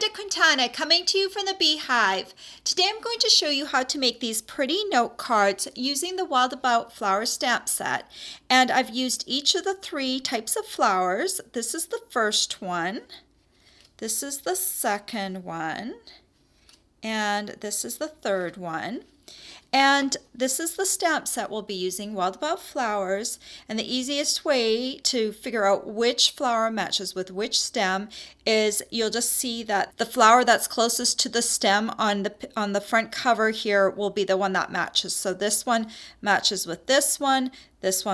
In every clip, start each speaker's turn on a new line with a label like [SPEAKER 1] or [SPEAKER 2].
[SPEAKER 1] Amanda Quintana coming to you from the Beehive. Today I'm going to show you how to make these pretty note cards using the Wild About Flower stamp set. And I've used each of the three types of flowers. This is the first one, this is the second one, and this is the third one. And this is the stamp set we'll be using, Wild About Flowers. And the easiest way to figure out which flower matches with which stem is you'll just see that the flower that's closest to the stem on the front cover here will be the one that matches. So this one matches with this one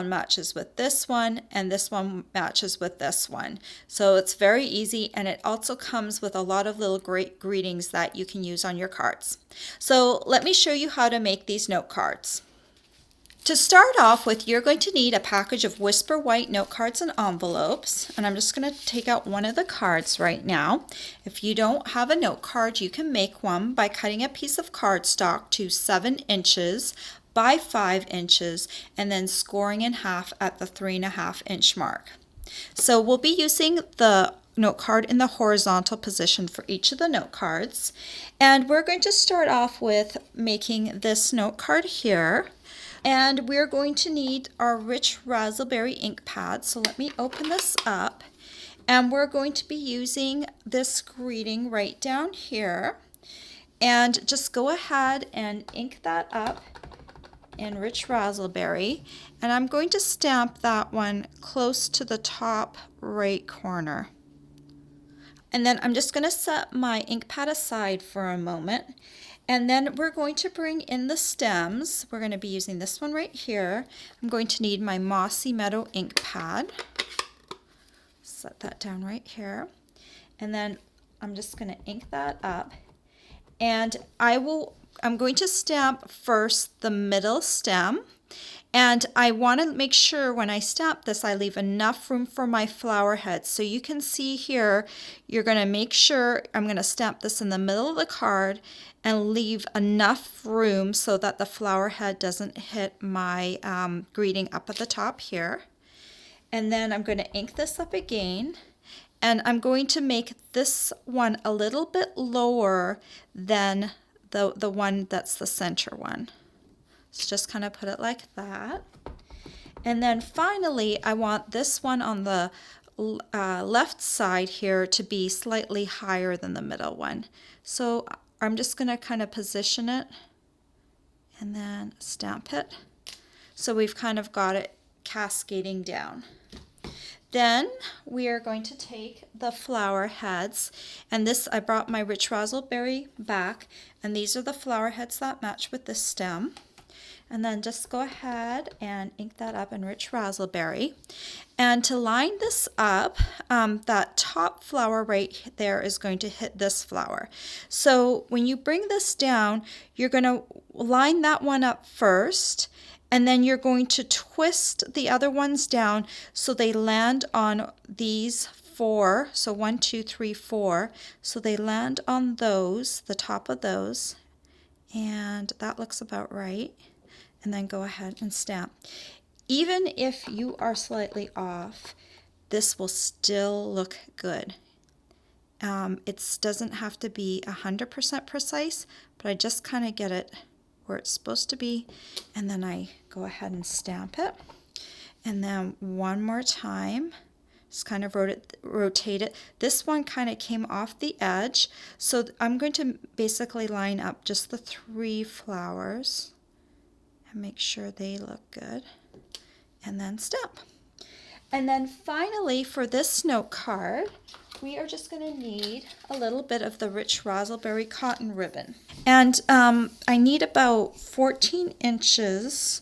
[SPEAKER 1] matches with this one, and this one matches with this one. So it's very easy, and it also comes with a lot of little great greetings that you can use on your cards. So let me show you how to make these note cards. To start off with, you're going to need a package of Whisper White note cards and envelopes, and I'm just going to take out one of the cards right now. If you don't have a note card, you can make one by cutting a piece of cardstock to 7 inches by 5 inches and then scoring in half at the 3.5 inch mark. So we'll be using the note card in the horizontal position for each of the note cards, and we're going to start off with making this note card here. And we're going to need our rich Razzleberry Ink Pad. So let me open this up. And we're going to be using this greeting right down here. And just go ahead and ink that up in rich Razzleberry. And I'm going to stamp that one close to the top right corner. And then I'm just going to set my ink pad aside for a moment. And then we're going to bring in the stems. We're going to be using this one right here. I'm going to need my Mossy Meadow Ink Pad. Set that down right here. And then I'm just going to ink that up. And I'm going to stamp first the middle stem. And I want to make sure when I stamp this, I leave enough room for my flower head. So you can see here, you're going to make sure I'm going to stamp this in the middle of the card and leave enough room so that the flower head doesn't hit my greeting up at the top here. And then I'm going to ink this up again. And I'm going to make this one a little bit lower than the one that's the center one. So just kind of put it like that. And then finally, I want this one on the left side here to be slightly higher than the middle one. So I'm just going to kind of position it and then stamp it. So we've kind of got it cascading down. Then we are going to take the flower heads, and this, I brought my rich Razzleberry back, and these are the flower heads that match with this stem. And then just go ahead and ink that up in rich Razzleberry. And to line this up, that top flower right there is going to hit this flower. So when you bring this down, you're going to line that one up first, and then you're going to twist the other ones down so they land on these 4. So 1, 2, 3, 4. So they land on those, the top of those. And that looks about right. And then go ahead and stamp. Even if you are slightly off, this will still look good. It doesn't have to be 100% precise, but I just kind of get it where it's supposed to be, and then I go ahead and stamp it. And then one more time, just kind of rotate it. This one kind of came off the edge, so I'm going to basically line up just the 3 flowers and make sure they look good, and then stamp. And then finally, for this note card, we are just going to need a little bit of the rich Razzleberry cotton ribbon. And I need about 14 inches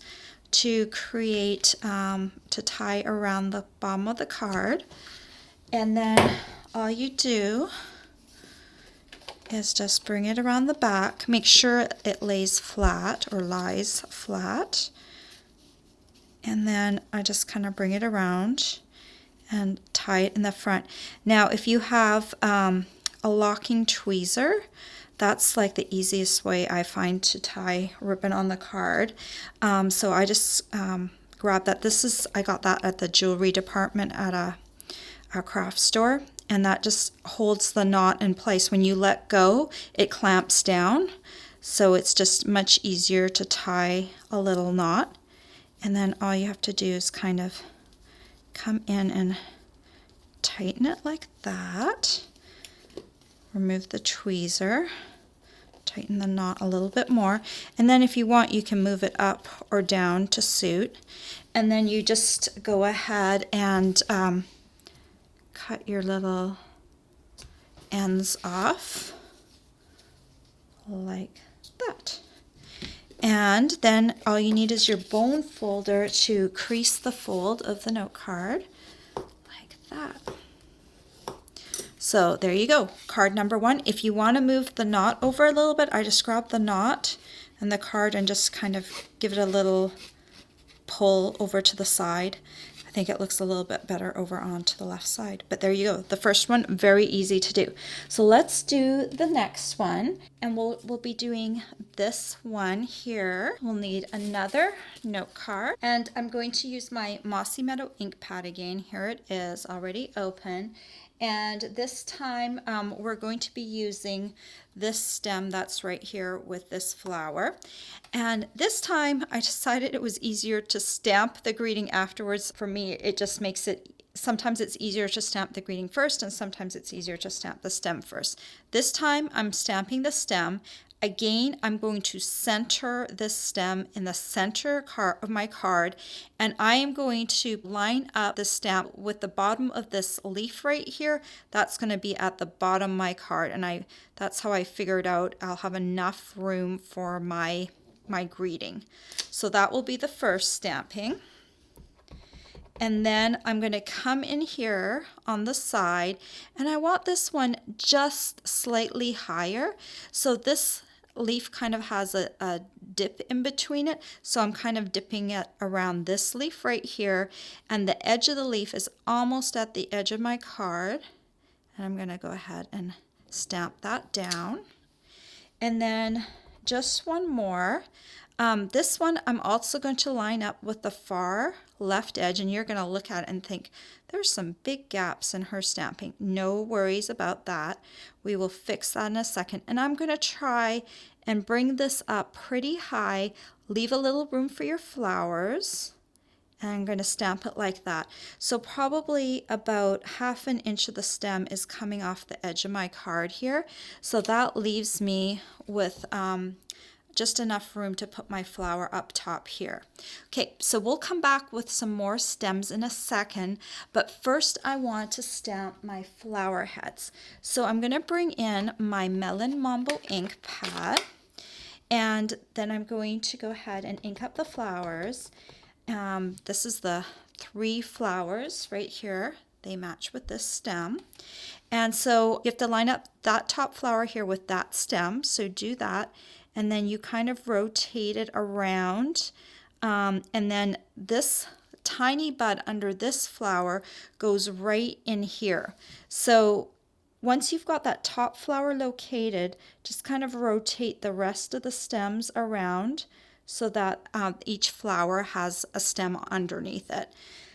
[SPEAKER 1] to create, to tie around the bottom of the card. And then all you do is just bring it around the back. Make sure it lays flat or lies flat. And then I just kind of bring it around and tie it in the front. Now, if you have a locking tweezer, that's like the easiest way I find to tie ribbon on the card. So I just grab that. I got that at the jewelry department at a craft store. and that just holds the knot in place. When you let go, it clamps down, so it's just much easier to tie a little knot. And then all you have to do is kind of come in and tighten it like that. Remove the tweezer, tighten the knot a little bit more, and then if you want you can move it up or down to suit. And then you just go ahead and cut your little ends off like that. And then all you need is your bone folder to crease the fold of the note card like that. So there you go, card number 1. If you want to move the knot over a little bit, I just grab the knot and the card and just kind of give it a little pull over to the side. I think it looks a little bit better over onto the left side. But there you go, the first one, very easy to do. So let's do the next one, and we'll be doing this one here. We'll need another note card, and I'm going to use my Mossy Meadow Ink Pad again. Here it is, already open. And this time we're going to be using this stem that's right here with this flower. And this time I decided it was easier to stamp the greeting afterwards. For me, it just makes it, sometimes it's easier to stamp the greeting first, and sometimes it's easier to stamp the stem first. This time I'm stamping the stem. Again, I'm going to center this stem in the center of my card, and I am going to line up the stamp with the bottom of this leaf right here. That's going to be at the bottom of my card, and that's how I figured out I'll have enough room for my greeting. So that will be the first stamping. And then I'm going to come in here on the side, and I want this one just slightly higher. So this leaf kind of has a dip in between it, so I'm kind of dipping it around this leaf right here, and the edge of the leaf is almost at the edge of my card, and I'm going to go ahead and stamp that down. And then just one more. This one I'm also going to line up with the far left edge, and you're going to look at it and think there's some big gaps in her stamping. No worries about that. We will fix that in a second. And I'm going to try and bring this up pretty high, leave a little room for your flowers, and I'm going to stamp it like that. So probably about 1/2 inch of the stem is coming off the edge of my card here. So that leaves me with just enough room to put my flower up top here. Okay, so we'll come back with some more stems in a second, but first I want to stamp my flower heads. So I'm going to bring in my Melon Mambo Ink Pad, and then I'm going to go ahead and ink up the flowers. This is the 3 flowers right here. They match with this stem. And so you have to line up that top flower here with that stem, so do that. And then you kind of rotate it around, and then this tiny bud under this flower goes right in here. So once you've got that top flower located, just kind of rotate the rest of the stems around so that each flower has a stem underneath it.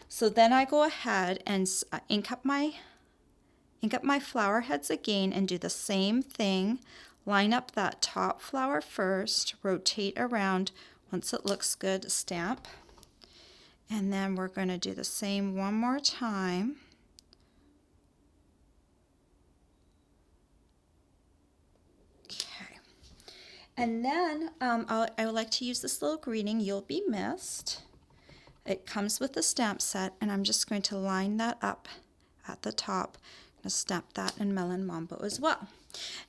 [SPEAKER 1] So then I go ahead and ink up my flower heads again and do the same thing. Line up that top flower first, rotate around. Once it looks good, stamp. And then we're going to do the same one more time. Okay. And then I would like to use this little greeting, "You'll Be Missed." It comes with the stamp set, and I'm just going to line that up at the top. I'm going to stamp that in Melon Mambo as well.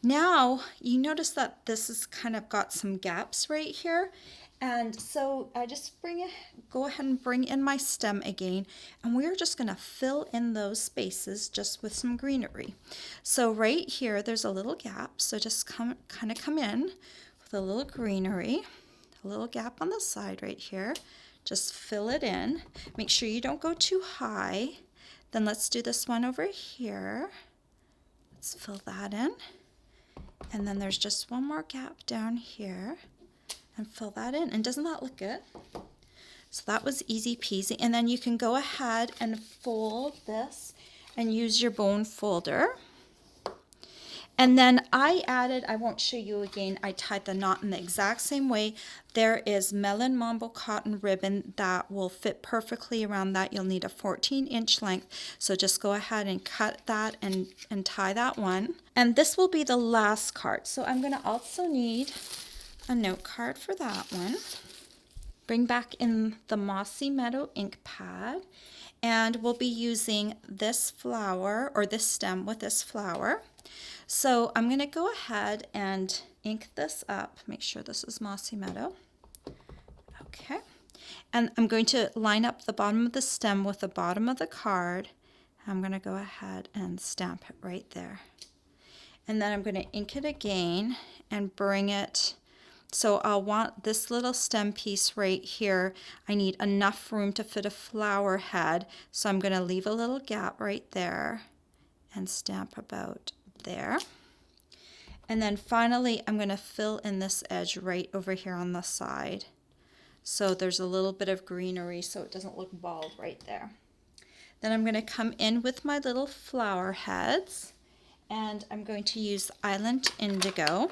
[SPEAKER 1] Now you notice that this has kind of got some gaps right here, and so I just go ahead and bring in my stem again, and we're just going to fill in those spaces just with some greenery. So right here there's a little gap, so just kind of come in with a little greenery, a little gap on the side right here. Just fill it in. Make sure you don't go too high. Then let's do this one over here. Let's fill that in. And then there's just one more gap down here, and fill that in. And doesn't that look good? So that was easy peasy. And then you can go ahead and fold this, and use your bone folder. And then I added, I won't show you again, I tied the knot in the exact same way. There is Melon Mambo cotton ribbon that will fit perfectly around that. You'll need a 14-inch length. So just go ahead and cut that and tie that one. And this will be the last card. So I'm going to also need a note card for that one. Bring back in the Mossy Meadow Ink Pad. And we'll be using this flower, or this stem with this flower. So I'm going to go ahead and ink this up. Make sure this is Mossy Meadow. Okay. And I'm going to line up the bottom of the stem with the bottom of the card. I'm going to go ahead and stamp it right there. And then I'm going to ink it again and bring it. So I'll want this little stem piece right here. I need enough room to fit a flower head. So I'm going to leave a little gap right there and stamp about there. And then finally I'm going to fill in this edge right over here on the side. So there's a little bit of greenery so it doesn't look bald right there. Then I'm going to come in with my little flower heads, and I'm going to use Island Indigo.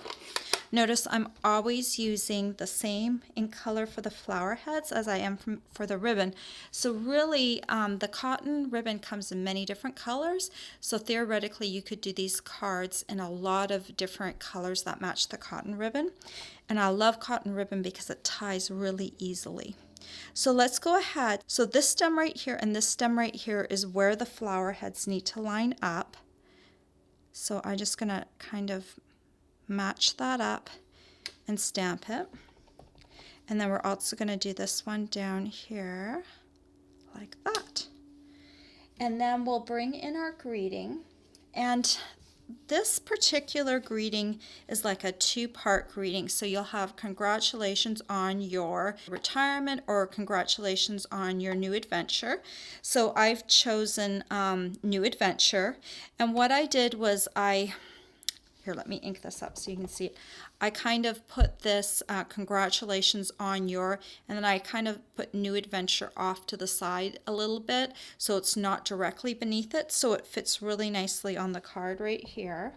[SPEAKER 1] Notice I'm always using the same ink color for the flower heads as I am for the ribbon. So really the cotton ribbon comes in many different colors. So theoretically you could do these cards in a lot of different colors that match the cotton ribbon. And I love cotton ribbon because it ties really easily. So let's go ahead. So this stem right here and this stem right here is where the flower heads need to line up. So I'm just going to kind of match that up and stamp it. And then we're also going to do this one down here like that. And then we'll bring in our greeting, and this particular greeting is like a two-part greeting. So you'll have congratulations on your retirement or congratulations on your new adventure. So I've chosen new adventure, and what I did was here, let me ink this up so you can see it. I kind of put this congratulations on your, and then I kind of put new adventure off to the side a little bit so it's not directly beneath it, so it fits really nicely on the card right here.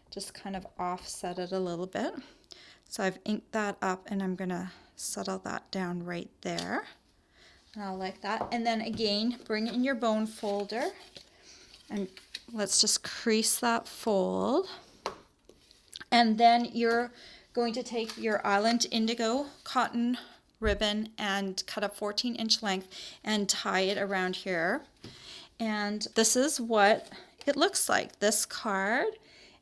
[SPEAKER 1] Just kind of offset it a little bit. So I've inked that up and I'm going to settle that down right there. And I'll like that. And then again, bring in your bone folder and let's just crease that fold. And then you're going to take your Island Indigo cotton ribbon and cut a 14-inch length and tie it around here. And this is what it looks like, this card.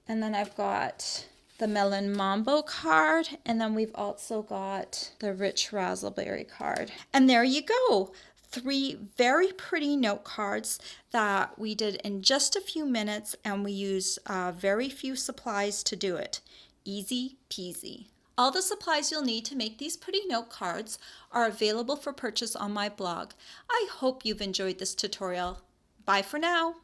[SPEAKER 1] And then I've got the Melon Mambo card, and then we've also got the Rich Razzleberry card. And there you go. 3 very pretty note cards that we did in just a few minutes, and we used very few supplies to do it. Easy peasy. All the supplies you'll need to make these pretty note cards are available for purchase on my blog. I hope you've enjoyed this tutorial. Bye for now.